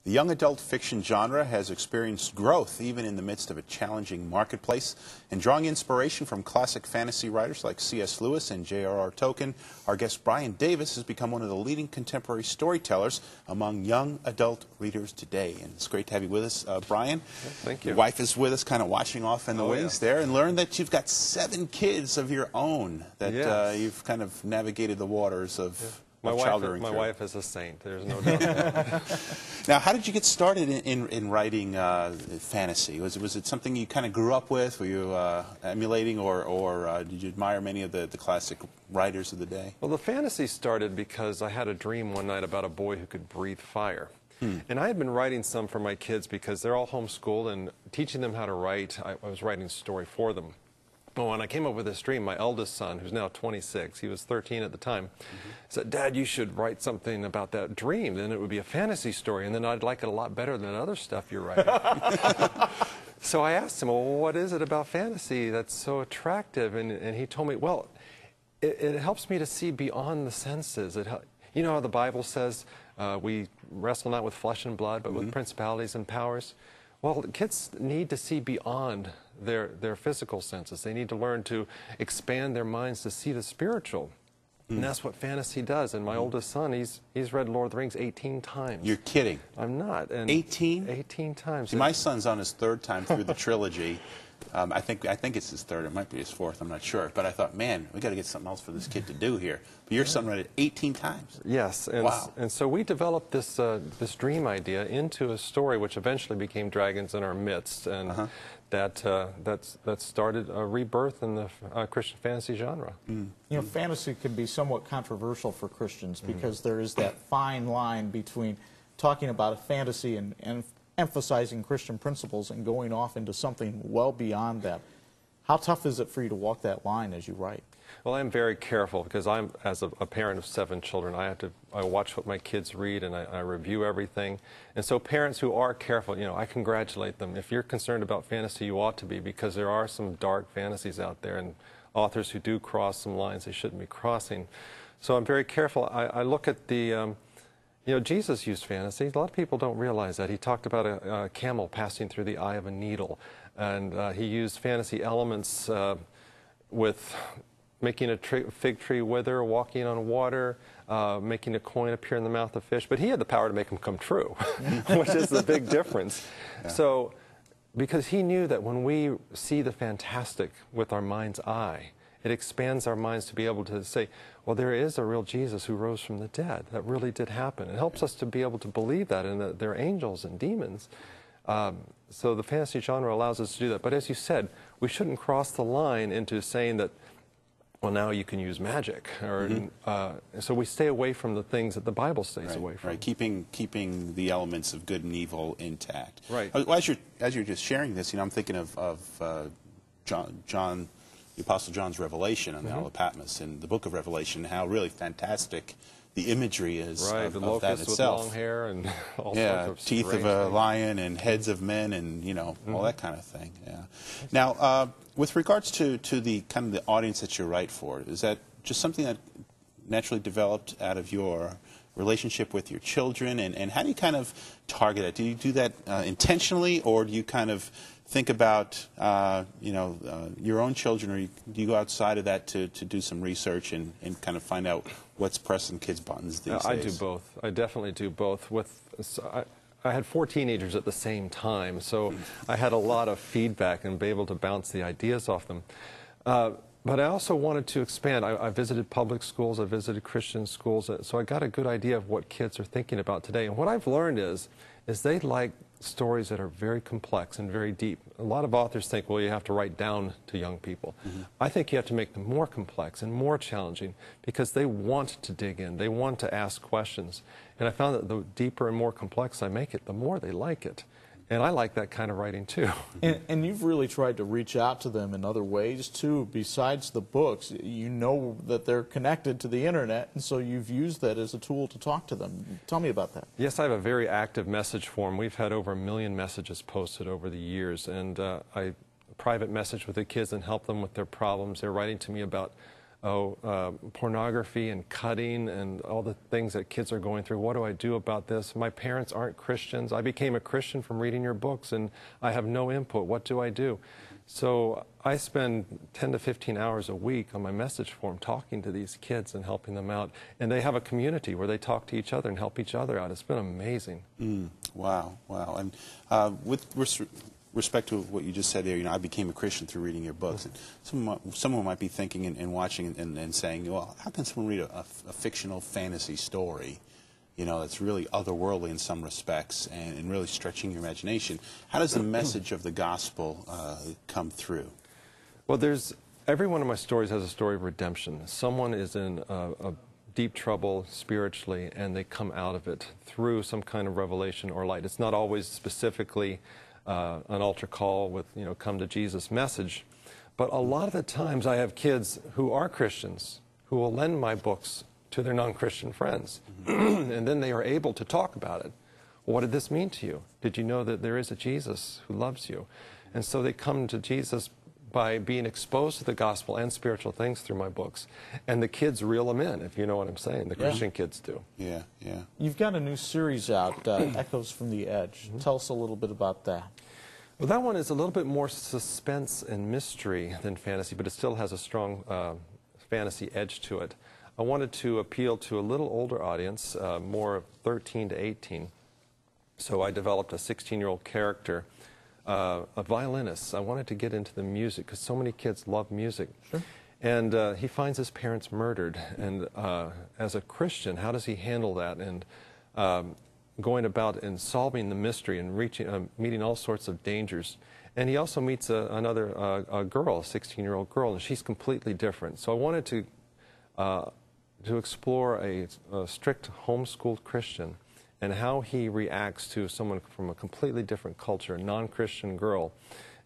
The young adult fiction genre has experienced growth even in the midst of a challenging marketplace. And drawing inspiration from classic fantasy writers like C.S. Lewis and J.R.R. Tolkien, our guest Bryan Davis has become one of the leading contemporary storytellers among young adult readers today. And it's great to have you with us, Bryan. Thank you. Your wife is with us, kind of watching off in the wings there, and learned that you've got 7 kids of your own, that you've kind of navigated the waters of My wife is a saint, there's no doubt. Now, how did you get started in writing fantasy? Was it something you kind of grew up with? Were you emulating, or did you admire many of the classic writers of the day? Well, the fantasy started because I had a dream one night about a boy who could breathe fire. And I had been writing some for my kids because they're all homeschooled, and teaching them how to write, I was writing a story for them. Well, when I came up with this dream, my eldest son, who's now 26, he was 13 at the time, said, "Dad, you should write something about that dream. Then it would be a fantasy story, and then I'd like it a lot better than other stuff you're writing." So I asked him, "Well, what is it about fantasy that's so attractive?" And he told me, "Well, it helps me to see beyond the senses. You know how the Bible says we wrestle not with flesh and blood, but with principalities and powers? Well, kids need to see beyond their physical senses. They need to learn to expand their minds to see the spiritual. And that's what fantasy does. And my oldest son, he's read Lord of the Rings 18 times. You're kidding. I'm not. And 18? 18 times. See, my son's on his 3rd time through the trilogy. I think it's his 3rd. It might be his 4th. I'm not sure. But I thought, man, we got to get something else for this kid to do here. But your son read it 18 times. Yes. And, wow. And so we developed this dream idea into a story which eventually became Dragons in Our Midst. And that started a rebirth in the Christian fantasy genre. You know, fantasy can be somewhat controversial for Christians because there is that fine line between talking about a fantasy and emphasizing Christian principles and going off into something well beyond that. How tough is it for you to walk that line as you write? Well, I'm very careful because I'm, as a parent of 7 children, I watch what my kids read, and I review everything. And so parents who are careful, you know, I congratulate them. If you're concerned about fantasy, you ought to be, because there are some dark fantasies out there and authors who do cross some lines they shouldn't be crossing. So I'm very careful. I look at the, you know, Jesus used fantasy. A lot of people don't realize that. He talked about a camel passing through the eye of a needle, and he used fantasy elements with making a fig tree wither, walking on water, making a coin appear in the mouth of fish. But he had the power to make them come true, which is the big difference. Yeah. So, because he knew that when we see the fantastic with our mind's eye, it expands our minds to be able to say, well, there is a real Jesus who rose from the dead. That really did happen. It helps us to be able to believe that, and that there are angels and demons. So the fantasy genre allows us to do that. But as you said, we shouldn't cross the line into saying that, well, now you can use magic, or so we stay away from the things that the Bible stays away from. Right, keeping the elements of good and evil intact. Right. As you're just sharing this, you know, I'm thinking of John, the Apostle John's revelation on the Isle of Patmos, in the book of Revelation, how really fantastic the imagery is of that itself. With long hair and all sorts of teeth of a lion and heads of men, and you know, all that kind of thing. Yeah. Now, with regards to the kind of the audience that you write for, is that just something that naturally developed out of your relationship with your children, and how do you kind of target it? Do you do that intentionally, or do you kind of think about you know, your own children, or do you go outside of that to do some research and kind of find out what's pressing kids' buttons these days? I do both. I definitely do both. I had 4 teenagers at the same time, so I had a lot of feedback and be able to bounce the ideas off them. But I also wanted to expand. I visited public schools, I visited Christian schools, so I got a good idea of what kids are thinking about today. And what I've learned is they like stories that are very complex and very deep. A lot of authors think, well, you have to write down to young people. I think you have to make them more complex and more challenging, because they want to dig in. They want to ask questions. And I found that the deeper and more complex I make it, the more they like it. And I like that kind of writing, too. And you've really tried to reach out to them in other ways, too, besides the books. You know that they're connected to the Internet, and so you've used that as a tool to talk to them. Tell me about that. Yes, I have a very active message forum. We've had over 1 million messages posted over the years, and I private message with the kids and help them with their problems. They're writing to me about pornography and cutting and all the things that kids are going through. What do I do about this? My parents aren't Christians. I became a Christian from reading your books, and I have no input. What do I do? So I spend 10 to 15 hours a week on my message forum talking to these kids and helping them out. And they have a community where they talk to each other and help each other out. It's been amazing. Wow, wow. And with respect to what you just said there, I became a Christian through reading your books. And someone might be thinking and watching and saying, well, how can someone read a fictional fantasy story, that's really otherworldly in some respects and really stretching your imagination? How does the message of the gospel come through? Well, every one of my stories has a story of redemption. Someone is in a deep trouble spiritually, and they come out of it through some kind of revelation or light. It's not always specifically an altar call with, come to Jesus message. But a lot of the times I have kids who are Christians who will lend my books to their non-Christian friends. And then they are able to talk about it. What did this mean to you? Did you know that there is a Jesus who loves you? And so they come to Jesus by being exposed to the gospel and spiritual things through my books. And the kids reel them in, if you know what I'm saying. The Christian kids do. Yeah, yeah. You've got a new series out, Echoes from the Edge. Tell us a little bit about that. Well, that one is a little bit more suspense and mystery than fantasy, but it still has a strong fantasy edge to it. I wanted to appeal to a little older audience, more 13 to 18. So I developed a 16-year-old character, a violinist. I wanted to get into the music because so many kids love music. Sure. And he finds his parents murdered. And as a Christian, how does he handle that? And going about and solving the mystery and meeting all sorts of dangers. And he also meets another girl, a 16-year-old girl, and she's completely different. So I wanted to explore a strict homeschooled Christian and how he reacts to someone from a completely different culture, a non-Christian girl,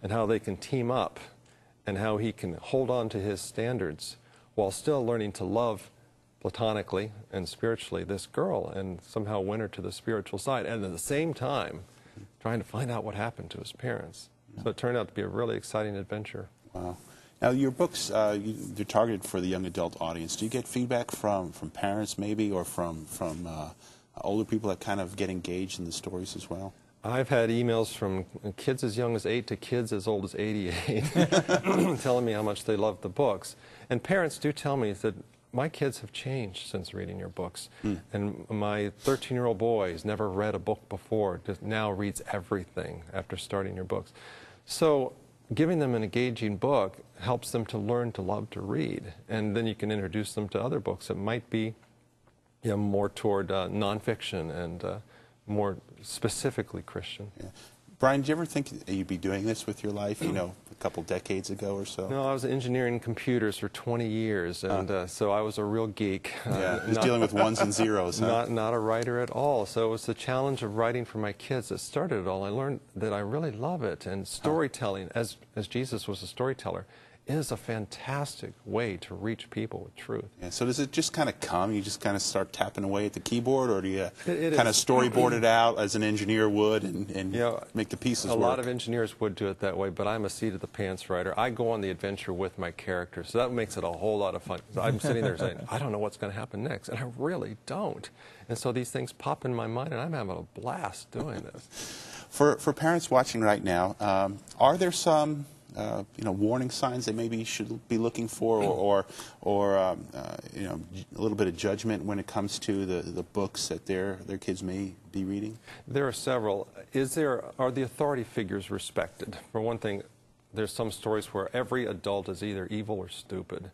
and how they can team up and how he can hold on to his standards while still learning to love platonically and spiritually this girl and somehow win her to the spiritual side, and at the same time trying to find out what happened to his parents. So it turned out to be a really exciting adventure. Wow. Now, your books, they're targeted for the young adult audience. Do you get feedback from parents maybe, or from older people that kind of get engaged in the stories as well? I've had emails from kids as young as 8 to kids as old as 88 telling me how much they love the books. And parents do tell me that my kids have changed since reading your books. And my 13-year-old boy has never read a book before, just now reads everything after starting your books. So giving them an engaging book helps them to learn to love to read. And then you can introduce them to other books that might be more toward nonfiction and more specifically Christian. Yeah. Bryan, did you ever think you'd be doing this with your life, a couple decades ago or so? No, I was engineering computers for 20 years, and so I was a real geek. Just dealing with ones and zeros, huh? Not a writer at all. So it was the challenge of writing for my kids that started it all. I learned that I really love it, and storytelling, as Jesus was a storyteller, is a fantastic way to reach people with truth. Yeah, so does it just kind of come? You just kind of start tapping away at the keyboard, or do you kind of storyboard it out as an engineer would and make the pieces work? A lot of engineers would do it that way, but I'm a seat-of-the-pants writer. I go on the adventure with my character, so that makes it a whole lot of fun. I'm sitting there saying, I don't know what's going to happen next, and I really don't. And so these things pop in my mind, and I'm having a blast doing this. For parents watching right now, are there some warning signs they maybe should be looking for, or a little bit of judgment when it comes to the books that their kids may be reading? There are several. Are the authority figures respected? For one thing, there's some stories where every adult is either evil or stupid.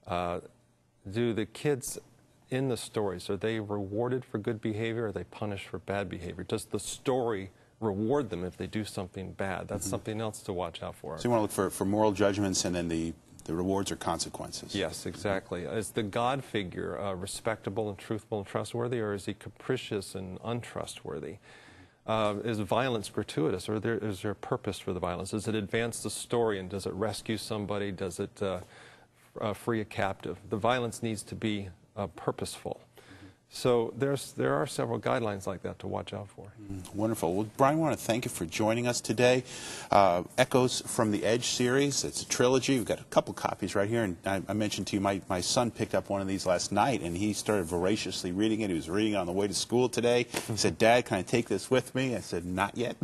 Do the kids in the stories, are they rewarded for good behavior, or are they punished for bad behavior? Does the story reward them if they do something bad? That's something else to watch out for. So you want to look for moral judgments, and then the rewards or consequences. Yes, exactly. Is the God figure respectable and truthful and trustworthy, or is he capricious and untrustworthy? Is violence gratuitous, or is there a purpose for the violence? Does it advance the story, and does it rescue somebody? Does it free a captive? The violence needs to be purposeful. So there are several guidelines like that to watch out for. Wonderful. Well, Bryan, I want to thank you for joining us today. Echoes from the Edge series. It's a trilogy. We've got a couple copies right here. And I mentioned to you, my son picked up one of these last night, and he started voraciously reading it. He was reading it on the way to school today. He said, "Dad, can I take this with me?" I said, "Not yet."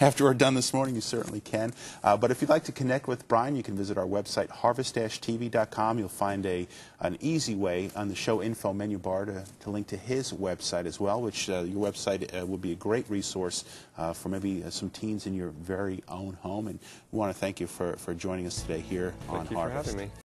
After we're done this morning, you certainly can. But if you'd like to connect with Bryan, you can visit our website, harvest-tv.com. You'll find an easy way on the show info menu bar to link to his website as well, which your website would be a great resource for maybe some teens in your very own home. And we want to thank you for joining us today here on Harvest. Thank you for having me.